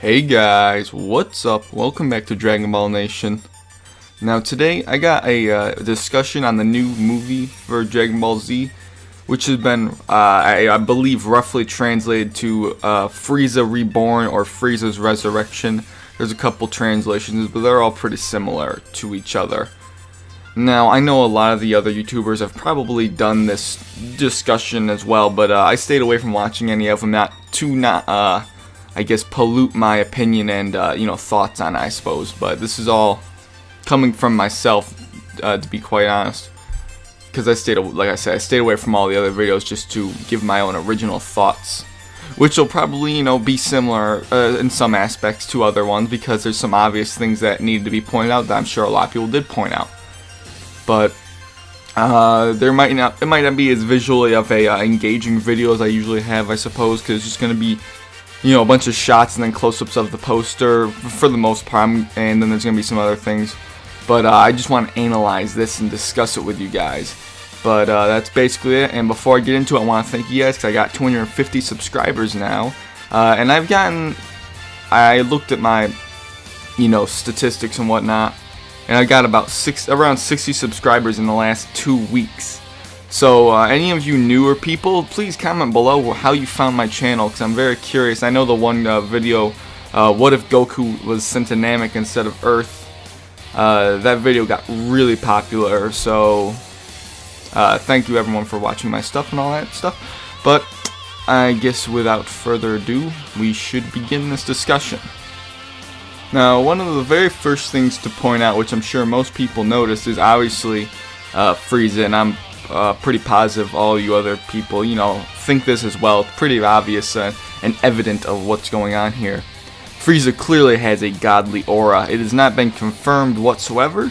Hey guys, what's up? Welcome back to Dragon Ball Nation. Now today I got a discussion on the new movie for Dragon Ball Z, which has been, I believe, roughly translated to Frieza Reborn or Frieza's Resurrection. There's a couple translations, but they're all pretty similar to each other. Now, I know a lot of the other YouTubers have probably done this discussion as well, but I stayed away from watching any of them, not I guess, pollute my opinion and, thoughts on it, I suppose. But this is all coming from myself, to be quite honest. Because I stayed away from all the other videos just to give my own original thoughts. Which will probably, be similar in some aspects to other ones, because there's some obvious things that needed to be pointed out that I'm sure a lot of people did point out. But it might not be as visually of a engaging video as I usually have, I suppose, because it's just going to be a bunch of shots and then close-ups of the poster for the most part, and then there's going to be some other things. But I just want to analyze this and discuss it with you guys. But that's basically it, and before I get into it, I want to thank you guys because I got 250 subscribers now. And I looked at my, statistics and whatnot, and I got about around 60 subscribers in the last 2 weeks. So, any of you newer people, please comment below how you found my channel, because I'm very curious. I know the one video, what if Goku was sent to Namek instead of Earth? That video got really popular, so thank you everyone for watching my stuff and all that stuff. But, I guess without further ado, we should begin this discussion. Now, one of the very first things to point out, which I'm sure most people noticed, is obviously Frieza, and I'm pretty positive all you other people, think this as well. It's pretty obvious and evident of what's going on here. Frieza clearly has a godly aura. It has not been confirmed whatsoever,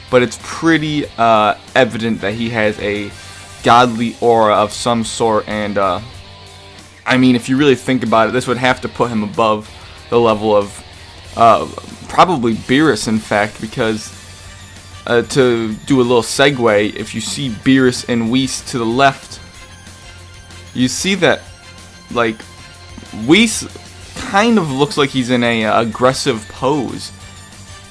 but it's pretty evident that he has a godly aura of some sort, and I mean, if you really think about it, this would have to put him above the level of probably Beerus, in fact, because to do a little segue, if you see Beerus and Whis to the left, you see that, like, Whis kind of looks like he's in a aggressive pose,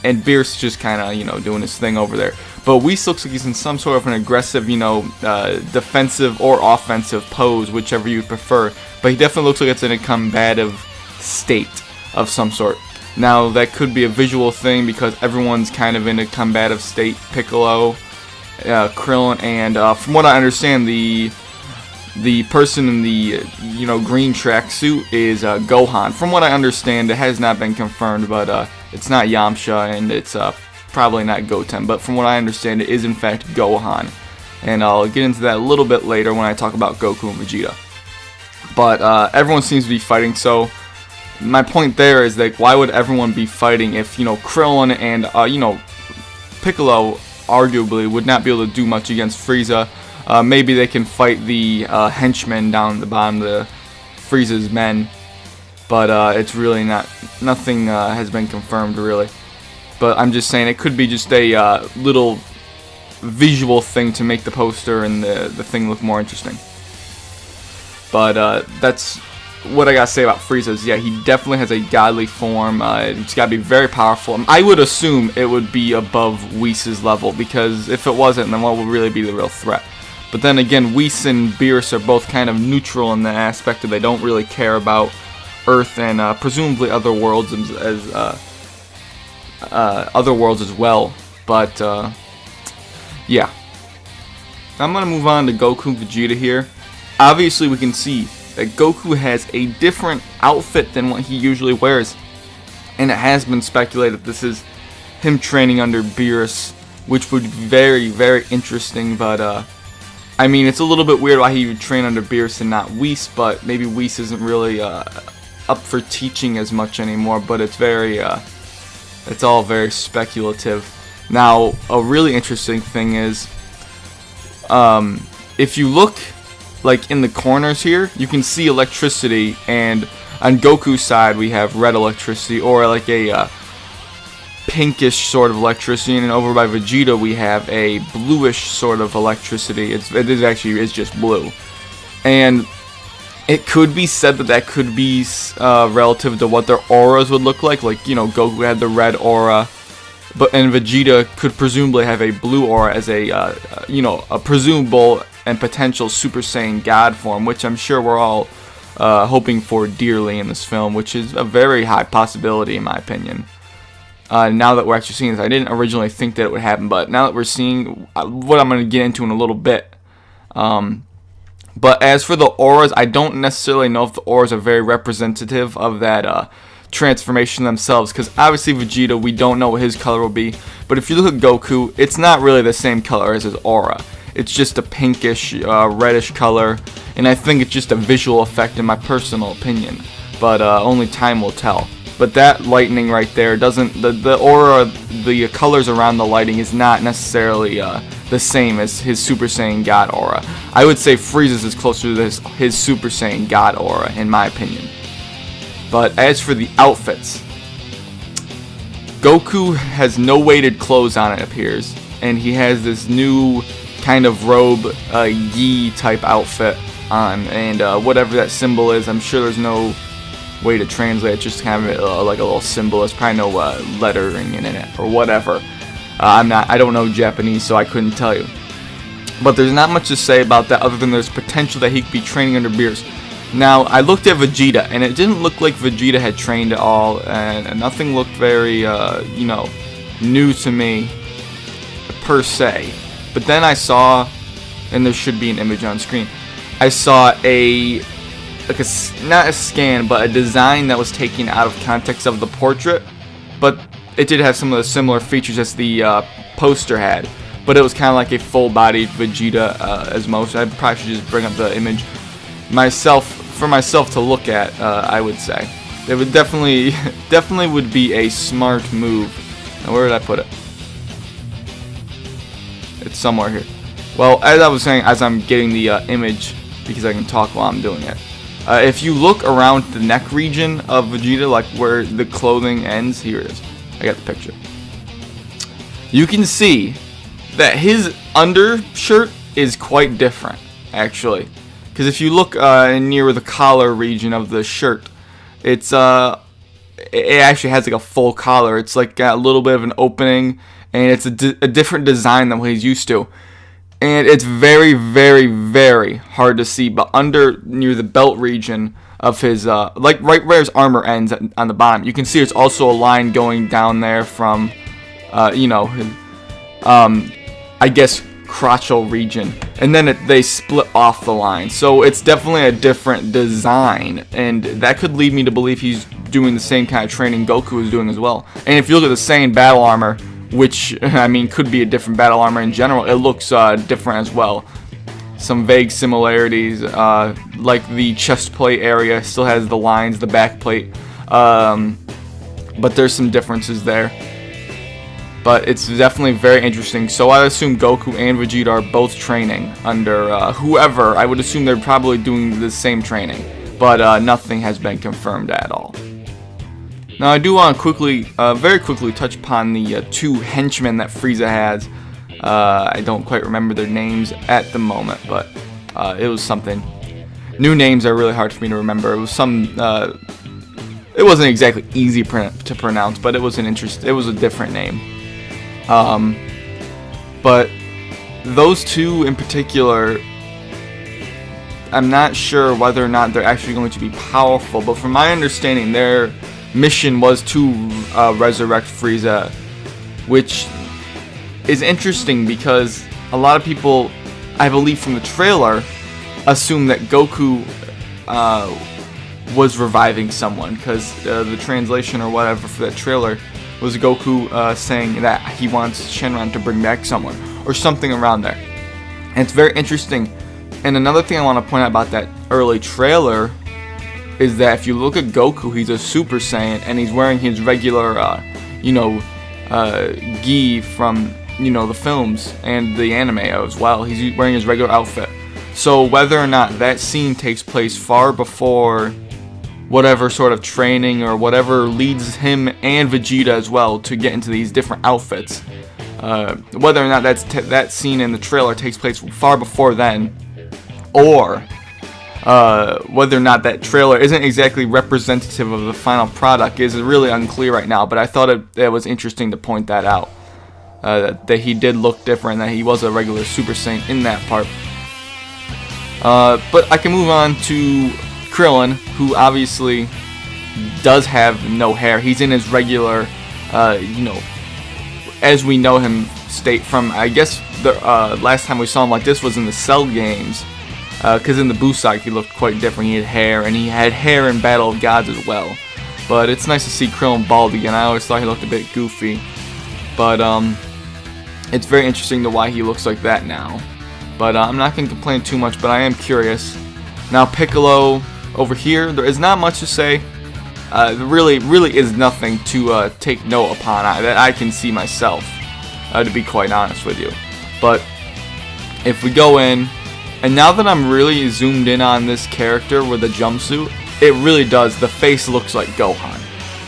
and Beerus just kind of, doing his thing over there. But Whis looks like he's in some sort of an aggressive, defensive or offensive pose, whichever you prefer. But he definitely looks like it's in a combative state of some sort. Now, that could be a visual thing because everyone's kind of in a combative state. Piccolo, Krillin, and from what I understand, the person in the green tracksuit is Gohan. From what I understand, it has not been confirmed, but it's not Yamcha and it's probably not Goten. But from what I understand, it is in fact Gohan, and I'll get into that a little bit later when I talk about Goku and Vegeta. But everyone seems to be fighting, so my point there is that why would everyone be fighting if, Krillin and, Piccolo arguably would not be able to do much against Frieza. Maybe they can fight the henchmen down the bottom, the Frieza's men, but it's really nothing has been confirmed really. But I'm just saying it could be just a little visual thing to make the poster and the thing look more interesting. But that's what I gotta say about Frieza is, yeah, he definitely has a godly form. It's gotta be very powerful. I would assume it would be above Whis' level, because if it wasn't, then what would really be the real threat? But then again, Whis and Beerus are both kind of neutral in the aspect that they don't really care about Earth and presumably other worlds as well. But yeah, I'm gonna move on to Goku and Vegeta here. Obviously, we can see that Goku has a different outfit than what he usually wears, and it has been speculated this is him training under Beerus, which would be very, very interesting. But I mean, it's a little bit weird why he would train under Beerus and not Whis, but maybe Whis isn't really up for teaching as much anymore. But it's it's all very speculative. Now, a really interesting thing is, if you look, like, in the corners here, you can see electricity, and on Goku's side we have red electricity, or like a pinkish sort of electricity, and over by Vegeta we have a bluish sort of electricity. It is just blue. And it could be said that that could be relative to what their auras would look like. Like, you know, Goku had the red aura, and Vegeta could presumably have a blue aura as a, you know, a presumable and potential Super Saiyan God form, which I'm sure we're all hoping for dearly in this film, which is a very high possibility in my opinion. Now that we're actually seeing this, I didn't originally think that it would happen, but now that we're seeing what I'm going to get into in a little bit. But as for the auras, I don't necessarily know if the auras are very representative of that transformation themselves, because obviously Vegeta, we don't know what his color will be, but if you look at Goku, it's not really the same color as his aura. It's just a pinkish, reddish color, and I think it's just a visual effect in my personal opinion, but only time will tell. But that lightning right there doesn't, the aura, the colors around the lighting is not necessarily the same as his Super Saiyan God aura. I would say Frieza's is closer to his Super Saiyan God aura, in my opinion. But as for the outfits, Goku has no weighted clothes on, it appears, and he has this new kind of robe, Yi type outfit on, and whatever that symbol is, I'm sure there's no way to translate it, just kind of like a little symbol. There's probably no lettering in it or whatever. I don't know Japanese, so I couldn't tell you. But there's not much to say about that other than there's potential that he could be training under Beerus. Now, I looked at Vegeta, and it didn't look like Vegeta had trained at all, and nothing looked very, you know, new to me, per se. But then I saw, and there should be an image on screen, I saw not a scan, but a design that was taken out of context of the portrait, but it did have some of the similar features as the poster had, but it was kind of like a full-bodied Vegeta as most. I probably should just bring up the image for myself to look at. I would say it would definitely would be a smart move. Now, where did I put it? It's somewhere here. Well, as I was saying, as I'm getting the image, because I can talk while I'm doing it. If you look around the neck region of Vegeta, like where the clothing ends, here it is. I got the picture. You can see that his undershirt is quite different, actually. Because if you look near the collar region of the shirt, it actually has like a full collar. It's like got a little bit of an opening, and it's a different design than what he's used to. And it's very, very, very hard to see, but near the belt region of his, like right where his armor ends on the bottom, you can see there's also a line going down there from, you know, his, I guess, crotchal region. And then they split off the line. So it's definitely a different design, and that could lead me to believe he's doing the same kind of training Goku is doing as well. And if you look at the Saiyan battle armor, which, I mean, could be a different battle armor in general, it looks different as well. Some vague similarities, like the chest plate area still has the lines, the back plate, but there's some differences there. But it's definitely very interesting. So I assume Goku and Vegeta are both training under whoever. I would assume they're probably doing the same training, but nothing has been confirmed at all. Now, I do want to very quickly touch upon the two henchmen that Frieza has. I don't quite remember their names at the moment, but it was something. New names are really hard for me to remember. It was some. It wasn't exactly easy to pronounce, but it was it was a different name. But those two in particular, I'm not sure whether or not they're actually going to be powerful. But from my understanding, their mission was to resurrect Frieza, which is interesting because a lot of people, I believe from the trailer, assume that Goku was reviving someone, because the translation or whatever for that trailer was Goku saying that he wants Shenron to bring back someone or something around there. And it's very interesting. And another thing I want to point out about that early trailer is that if you look at Goku, he's a Super Saiyan, and he's wearing his regular, you know, gi from, you know, the films and the anime as well. He's wearing his regular outfit. So whether or not that scene takes place far before whatever sort of training or whatever leads him and Vegeta as well to get into these different outfits, whether or not that scene in the trailer takes place far before then, or whether or not that trailer isn't exactly representative of the final product is really unclear right now, but I thought it was interesting to point that out. That he did look different, that he was a regular Super Saiyan in that part. But I can move on to Krillin, who obviously does have no hair. He's in his regular, as we know him, state from, I guess, the last time we saw him like this was in the Cell games. Because in the Busai he looked quite different. He had hair, and he had hair in Battle of Gods as well. But it's nice to see Krillin bald again. I always thought he looked a bit goofy. But it's very interesting to why he looks like that now. But I'm not going to complain too much, but I am curious. Now Piccolo over here, there is not much to say. There really is nothing to take note upon that I can see myself, to be quite honest with you. But if we go in, and now that I'm really zoomed in on this character with the jumpsuit, it really does. The face looks like Gohan.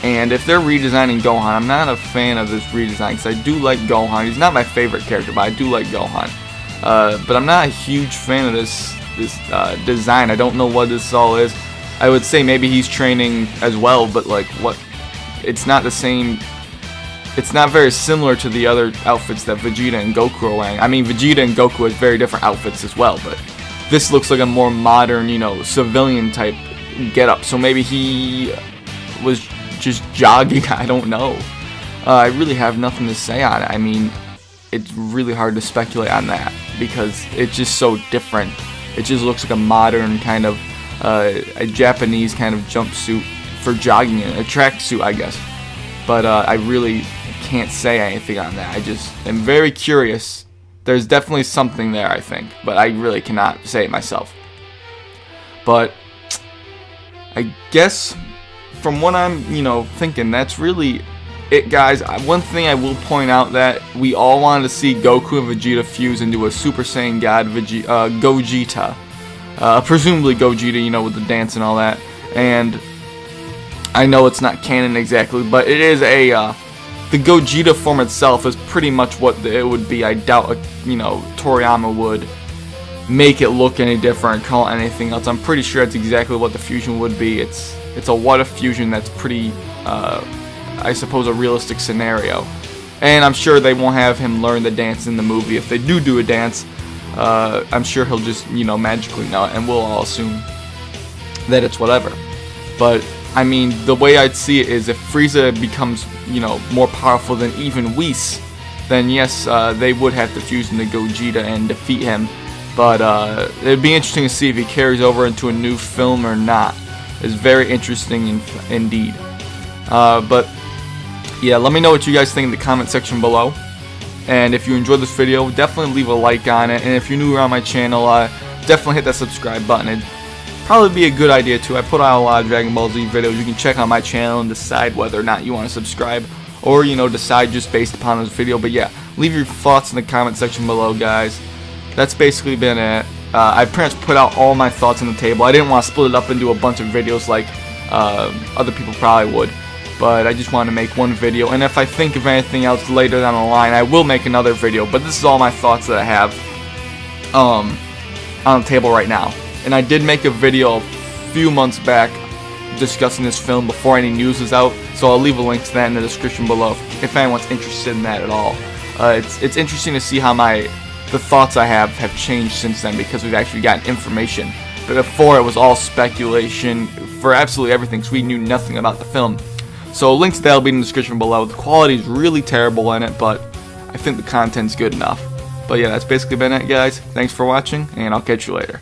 And if they're redesigning Gohan, I'm not a fan of this redesign because I do like Gohan. He's not my favorite character, but I do like Gohan. But I'm not a huge fan of this design. I don't know what this all is. I would say maybe he's training as well, but like what? It's not the same. It's not very similar to the other outfits that Vegeta and Goku are wearing. I mean, Vegeta and Goku have very different outfits as well, but this looks like a more modern, civilian type getup. So maybe he was just jogging. I don't know. I really have nothing to say on it. I mean, it's really hard to speculate on that because it's just so different. It just looks like a modern kind of a Japanese kind of jumpsuit for jogging in, a tracksuit, I guess. But I really can't say anything on that. I just am very curious. There's definitely something there, I think, but I really cannot say it myself. But I guess from what I'm, thinking, that's really it, guys. One thing I will point out that we all wanted to see Goku and Vegeta fuse into a Super Saiyan God Gogeta. Presumably Gogeta, with the dance and all that. And I know it's not canon exactly, but it is the Gogeta form itself is pretty much what it would be. I doubt, Toriyama would make it look any different, call it anything else. I'm pretty sure that's exactly what the fusion would be. It's a what-if fusion that's pretty, I suppose, a realistic scenario. And I'm sure they won't have him learn the dance in the movie. If they do a dance, I'm sure he'll just, magically know it, and we'll all assume that it's whatever. But I mean, the way I'd see it is if Frieza becomes, more powerful than even Whis, then yes, they would have to fuse into Gogeta and defeat him. But it'd be interesting to see if he carries over into a new film or not. It's very interesting indeed. But yeah, let me know what you guys think in the comment section below. And if you enjoyed this video, definitely leave a like on it. And if you're new around my channel, definitely hit that subscribe button. It'd probably be a good idea too. I put out a lot of Dragon Ball Z videos. You can check out my channel and decide whether or not you want to subscribe, or decide just based upon this video. But yeah, leave your thoughts in the comment section below, guys. That's basically been it. I pretty much put out all my thoughts on the table. I didn't want to split it up into a bunch of videos like other people probably would, but I just wanted to make one video. And if I think of anything else later down the line, I will make another video. But this is all my thoughts that I have on the table right now. And I did make a video a few months back discussing this film before any news was out, so I'll leave a link to that in the description below if anyone's interested in that at all. It's interesting to see how the thoughts I have changed since then, because we've actually gotten information. But before, it was all speculation for absolutely everything, so we knew nothing about the film. So a link to that will be in the description below. The quality is really terrible in it, but I think the content's good enough. But yeah, that's basically been it, guys. Thanks for watching, and I'll catch you later.